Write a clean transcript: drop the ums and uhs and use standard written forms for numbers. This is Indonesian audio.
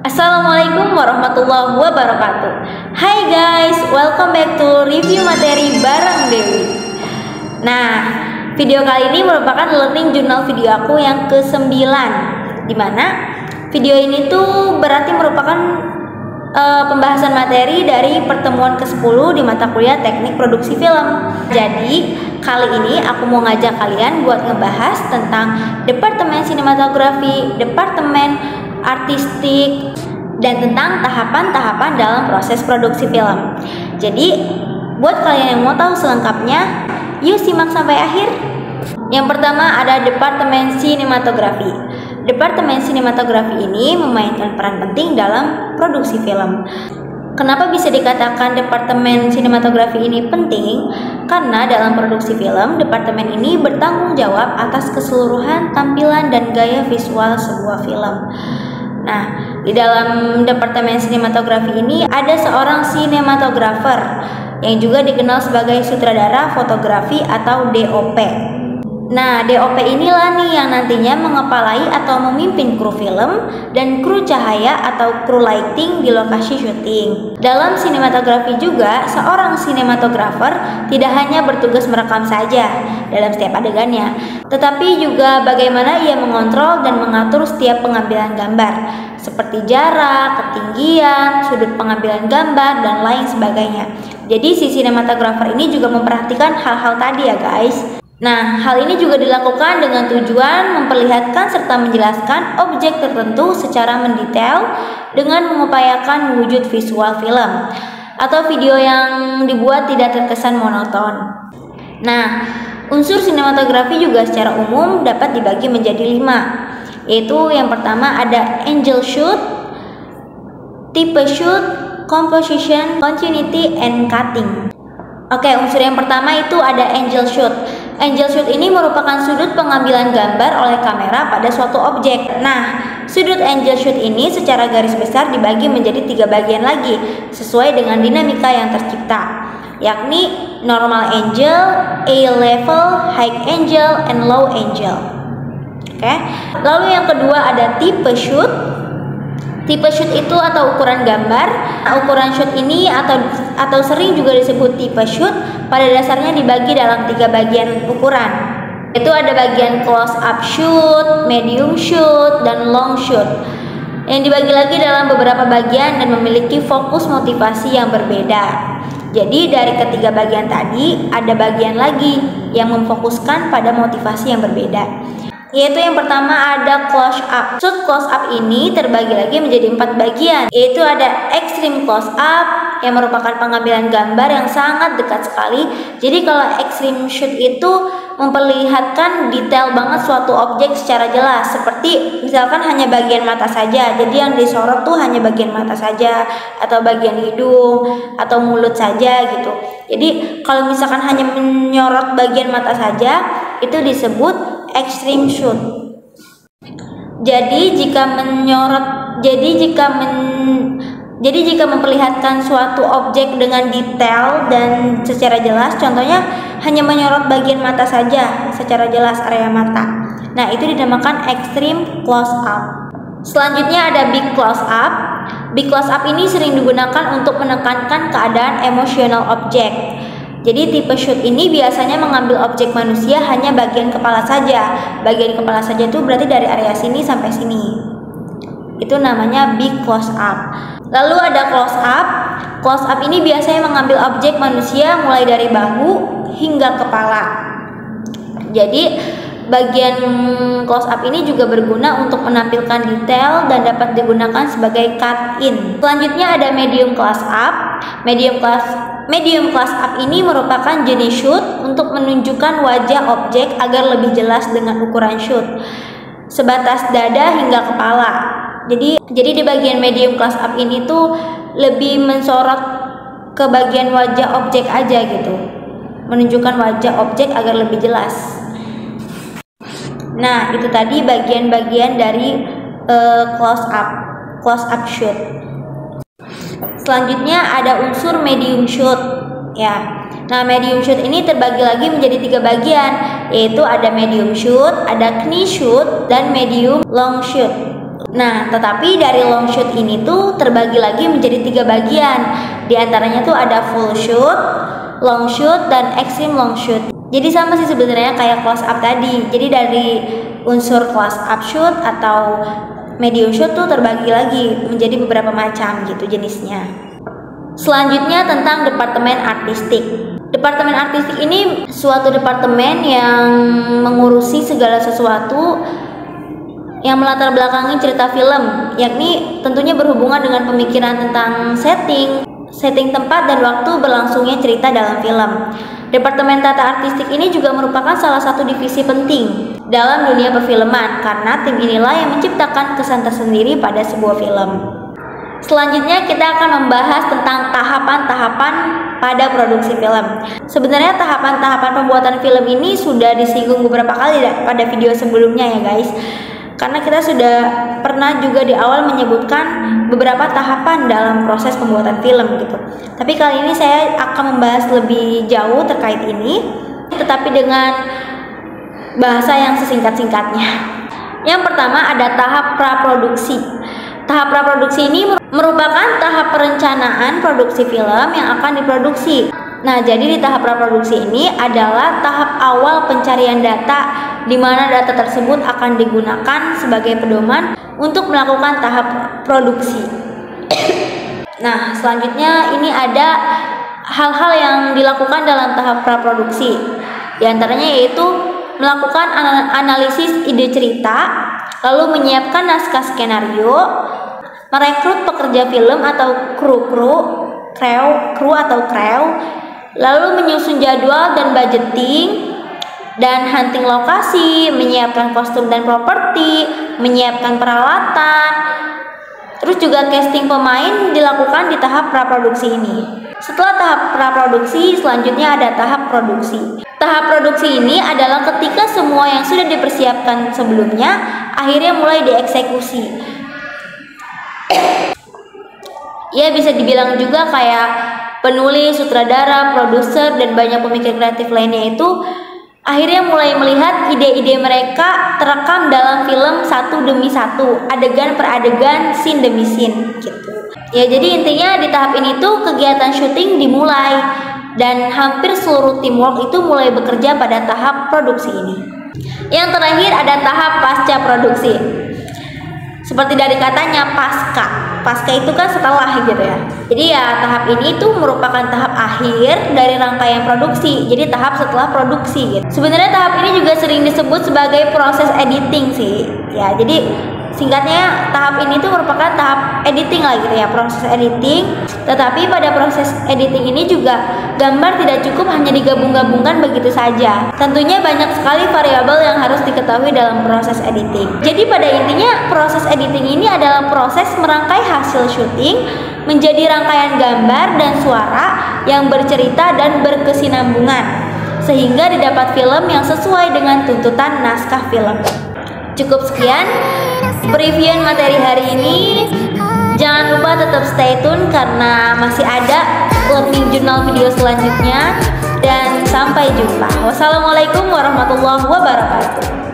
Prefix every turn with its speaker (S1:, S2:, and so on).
S1: Assalamualaikum warahmatullahi wabarakatuh. Hai guys, welcome back to review materi bareng Dewi. Nah, video kali ini merupakan learning journal video aku yang ke-9, dimana video ini tuh berarti merupakan pembahasan materi dari pertemuan ke-10 di mata kuliah teknik produksi film. Jadi kali ini aku mau ngajak kalian buat ngebahas tentang departemen sinematografi, departemen artistik, dan tentang tahapan-tahapan dalam proses produksi film. Jadi buat kalian yang mau tahu selengkapnya, yuk simak sampai akhir. Yang pertama ada departemen sinematografi. Departemen sinematografi ini memainkan peran penting dalam produksi film. Kenapa bisa dikatakan departemen sinematografi ini penting? Karena dalam produksi film, departemen ini bertanggung jawab atas keseluruhan tampilan dan gaya visual sebuah film. Nah, di dalam departemen sinematografi ini ada seorang sinematografer yang juga dikenal sebagai sutradara fotografi atau DOP. Nah, DOP inilah nih yang nantinya mengepalai atau memimpin kru film dan kru cahaya atau kru lighting di lokasi syuting. Dalam sinematografi juga, seorang sinematografer tidak hanya bertugas merekam saja dalam setiap adegannya, tetapi juga bagaimana ia mengontrol dan mengatur setiap pengambilan gambar, seperti jarak, ketinggian, sudut pengambilan gambar, dan lain sebagainya. Jadi si sinematografer ini juga memperhatikan hal-hal tadi ya guys. Nah, hal ini juga dilakukan dengan tujuan memperlihatkan serta menjelaskan objek tertentu secara mendetail dengan mengupayakan wujud visual film atau video yang dibuat tidak terkesan monoton. Nah, unsur sinematografi juga secara umum dapat dibagi menjadi 5, yaitu yang pertama ada angle shoot, type shoot, composition, continuity, and cutting. Oke, unsur yang pertama itu ada angle shoot. Angle shoot ini merupakan sudut pengambilan gambar oleh kamera pada suatu objek. Nah, sudut angle shoot ini secara garis besar dibagi menjadi 3 bagian lagi sesuai dengan dinamika yang tercipta, yakni normal angle, A level, high angle, and low angle. Oke. Lalu yang kedua ada type shoot. Tipe shoot itu atau ukuran gambar. Ukuran shoot ini atau sering juga disebut tipe shoot pada dasarnya dibagi dalam 3 bagian ukuran. Itu ada bagian close up shoot, medium shoot, dan long shoot. Yang dibagi lagi dalam beberapa bagian dan memiliki fokus motivasi yang berbeda. Jadi dari ketiga bagian tadi ada bagian lagi yang memfokuskan pada motivasi yang berbeda. Yaitu yang pertama ada close up. Shoot close up ini terbagi lagi menjadi 4 bagian, yaitu ada extreme close up yang merupakan pengambilan gambar yang sangat dekat sekali. Jadi kalau extreme shoot itu memperlihatkan detail banget suatu objek secara jelas, seperti misalkan hanya bagian mata saja. Jadi yang disorot tuh hanya bagian mata saja, atau bagian hidung, atau mulut saja gitu. Jadi kalau misalkan hanya menyorot bagian mata saja, itu disebut extreme shoot. Jadi jika memperlihatkan suatu objek dengan detail dan secara jelas, contohnya hanya menyorot bagian mata saja secara jelas area mata. Nah, itu dinamakan extreme close up. Selanjutnya ada big close up. Big close up ini sering digunakan untuk menekankan keadaan emosional objek. Jadi tipe shoot ini biasanya mengambil objek manusia hanya bagian kepala saja. Bagian kepala saja itu berarti dari area sini sampai sini. Itu namanya big close up. Lalu ada close up. Close up ini biasanya mengambil objek manusia mulai dari bahu hingga kepala. Jadi bagian close up ini juga berguna untuk menampilkan detail dan dapat digunakan sebagai cut in. Selanjutnya ada medium close up. Medium close up ini merupakan jenis shoot untuk menunjukkan wajah objek agar lebih jelas dengan ukuran shoot sebatas dada hingga kepala. Jadi di bagian medium close up ini tuh lebih mensorot ke bagian wajah objek aja gitu, menunjukkan wajah objek agar lebih jelas. Nah, itu tadi bagian-bagian dari close up shoot. Selanjutnya ada unsur medium shoot ya. Nah, medium shoot ini terbagi lagi menjadi 3 bagian, yaitu ada medium shoot, ada knee shoot, dan medium long shoot. Nah, tetapi dari long shoot ini tuh terbagi lagi menjadi 3 bagian. Di antaranya tuh ada full shoot, long shoot, dan extreme long shoot. Jadi sama sih sebenarnya kayak close up tadi. Jadi dari unsur close up shoot atau medium shoot tuh terbagi lagi menjadi beberapa macam gitu jenisnya. Selanjutnya tentang departemen artistik. Departemen artistik ini suatu departemen yang mengurusi segala sesuatu yang melatar belakangi cerita film, yakni tentunya berhubungan dengan pemikiran tentang setting tempat dan waktu berlangsungnya cerita dalam film. Departemen tata artistik ini juga merupakan salah satu divisi penting dalam dunia perfilman karena tim inilah yang menciptakan kesan tersendiri pada sebuah film. Selanjutnya kita akan membahas tentang tahapan-tahapan pada produksi film. Sebenarnya tahapan-tahapan pembuatan film ini sudah disinggung beberapa kali pada video sebelumnya ya guys. Karena kita sudah pernah juga di awal menyebutkan beberapa tahapan dalam proses pembuatan film gitu. Tapi kali ini saya akan membahas lebih jauh terkait ini, tetapi dengan bahasa yang sesingkat-singkatnya. Yang pertama ada tahap praproduksi. Tahap praproduksi ini merupakan tahap perencanaan produksi film yang akan diproduksi. Nah, jadi di tahap praproduksi ini adalah tahap awal pencarian data di mana data tersebut akan digunakan sebagai pedoman untuk melakukan tahap produksi. Nah, selanjutnya ini ada hal-hal yang dilakukan dalam tahap praproduksi. Di antaranya yaitu melakukan analisis ide cerita, lalu menyiapkan naskah skenario, merekrut pekerja film atau kru atau krew, lalu menyusun jadwal dan budgeting, dan hunting lokasi, menyiapkan kostum dan properti, menyiapkan peralatan, terus juga casting pemain dilakukan di tahap praproduksi ini. Setelah tahap praproduksi, selanjutnya ada tahap produksi. Tahap produksi ini adalah ketika semua yang sudah dipersiapkan sebelumnya akhirnya mulai dieksekusi. Ya, bisa dibilang juga kayak penulis, sutradara, produser, dan banyak pemikir kreatif lainnya itu akhirnya mulai melihat ide-ide mereka terekam dalam film satu demi satu, adegan per adegan, scene demi scene gitu. Ya, jadi intinya di tahap ini tuh kegiatan syuting dimulai dan hampir seluruh teamwork itu mulai bekerja pada tahap produksi ini. Yang terakhir ada tahap pasca produksi. Seperti dari katanya pasca itu kan setelah gitu ya. Jadi ya tahap ini tuh merupakan tahap akhir dari rangkaian produksi. Jadi tahap setelah produksi gitu. Sebenarnya tahap ini juga sering disebut sebagai proses editing sih. Ya, jadi singkatnya tahap ini tuh merupakan tahap editing lah gitu ya, proses editing. Tetapi pada proses editing ini juga gambar tidak cukup hanya digabung-gabungkan begitu saja. Tentunya banyak sekali variabel yang harus diketahui dalam proses editing. Jadi pada intinya proses editing ini adalah proses merangkai hasil syuting menjadi rangkaian gambar dan suara yang bercerita dan berkesinambungan sehingga didapat film yang sesuai dengan tuntutan naskah film. Cukup sekian preview materi hari ini. Jangan lupa tetap stay tune karena masih ada learning journal video selanjutnya. Dan sampai jumpa. Wassalamualaikum warahmatullahi wabarakatuh.